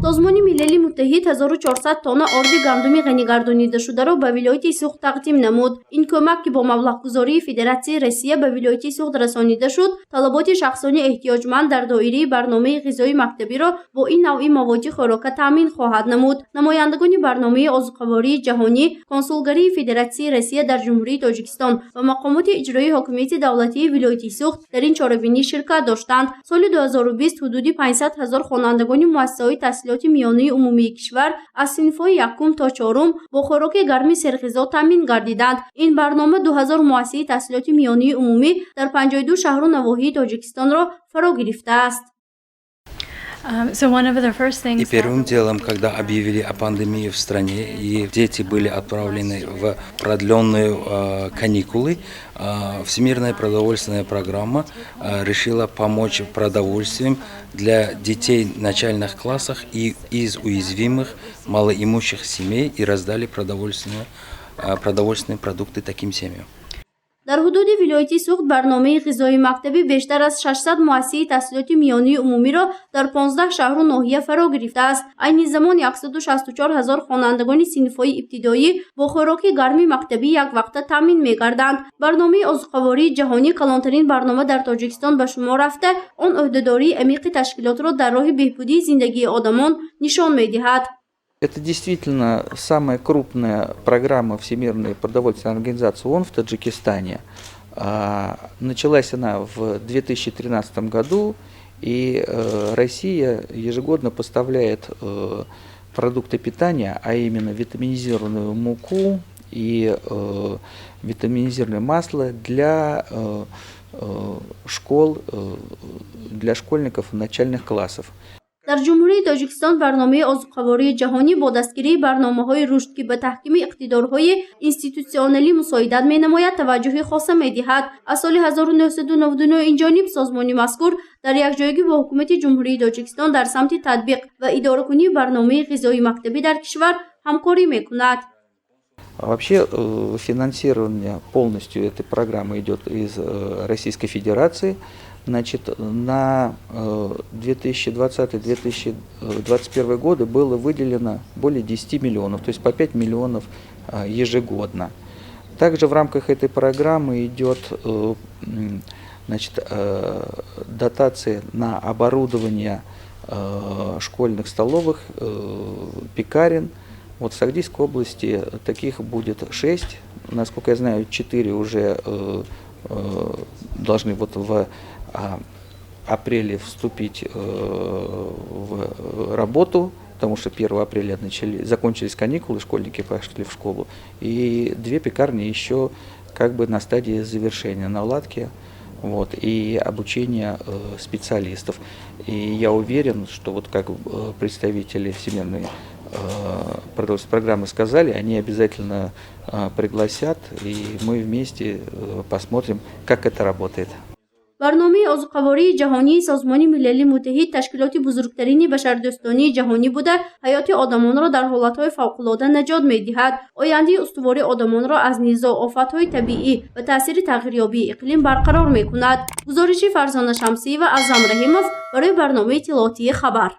سازمان ملل متحد 1400 تن آرد گندم غنی گردانیده شده را به ولایت سوخت تقدیم نمود. این کمک که با مبلغ گذاری فدراسیون روسیه به ولایت سوخت رسانیده شد، طلبات شخصانی احتیاجمند در دایره برنامه غذایی مکتبی را با این نوع مواد خوراک تامین خواهد نمود. نمایندگان برنامه آذوقه‌واری جهانی، کنسولگری فدراسیون روسیه در جمهوری تاجیکستان و مقامات اجرایی حکومت دولتی ولایت سوخت در این چاره‌بینی شرکت داشتند. سال 2020 حدود 500,000 خوانندگان مؤسسه‌های تحصیلات میانه عمومی کشور از صنف‌های یکم تا چهارم با خوراک گرم سرغذا تامین گردیدند. این برنامه 2000 مؤسسه تحصیلات میانه عمومی در 52 شهر و نواحی تاجیکستان را فرا گرفته است. И первым делом, когда объявили о пандемии в стране и дети были отправлены в продленные каникулы, Всемирная продовольственная программа решила помочь продовольствием для детей в начальных классах и из уязвимых малоимущих семей и раздали продовольственные продукты таким семьям. در حدود ولایت سوخت برنامه غذایی مکتبی بیشتر از 600 مؤسسه تحصیلات میانه عمومی را در 15 شهر و ناحیه فرا گرفته است. عین زمان 164,000 خوانندگان صنف‌های ابتدایی با خوراک گرم مکتبی یک وقته تامین می‌گردند. برنامه آذوقه‌واری جهانی کلانترین برنامه در تاجیکستان به شمار رفته، آن عهده‌داری عمیق تشکیلات را در راه بهبودی زندگی آدمان نشان می‌دهد. Это действительно самая крупная программа Всемирной продовольственной организации ООН в Таджикистане. Началась она в 2013 году, и Россия ежегодно поставляет продукты питания, а именно витаминизированную муку и витаминизированное масло для школ, для школьников начальных классов. در جمهوری تاجیکستان برنامه آذوقه‌واری جهانی با دستگیری برنامه‌های رشد که به تحکیم اقتدارهای اینستیتوسیونالی مساعدت می‌نماید توجه خاص می‌دهد. از سال 1999 این جانب سازمان مذکور در یک جایگی با حکومت جمهوری تاجیکستان در سمت تطبیق و اداره‌کنی برنامه غذایی مکتبی در کشور همکاری می‌کند. Вообще финансирование полностью этой программы идет из Российской Федерации. Значит, на 2020-2021 годы было выделено более 10 миллионов, то есть по 5 миллионов ежегодно. Также в рамках этой программы идет дотация на оборудование школьных столовых, пекарен. Вот в Сагдийской области таких будет 6, насколько я знаю, 4 уже должны вот в апреле вступить в работу, потому что 1 апреля закончились каникулы, школьники пошли в школу, и 2 пекарни еще как бы на стадии завершения наладки, вот, и обучения специалистов. И я уверен, что вот как представители Всемирной продовольственной программы сказали, они обязательно пригласят, и мы вместе посмотрим, как это работает. برنامه آذوقه‌واری جهانی سازمان ملل متحد تشکیلات بزرگترین بشردوستانه جهانی بوده، حیات آدمان را در حالتهای فوق‌العاده نجات می‌دهد. آینده استوار آدمان را از نیزا آفت‌های طبیعی و تأثیر تغییریابی اقلیم برقرار می‌کند. گزارش فرزانه شمسی و اعظم رحیمov برای برنامه اطلاعاتی خبر.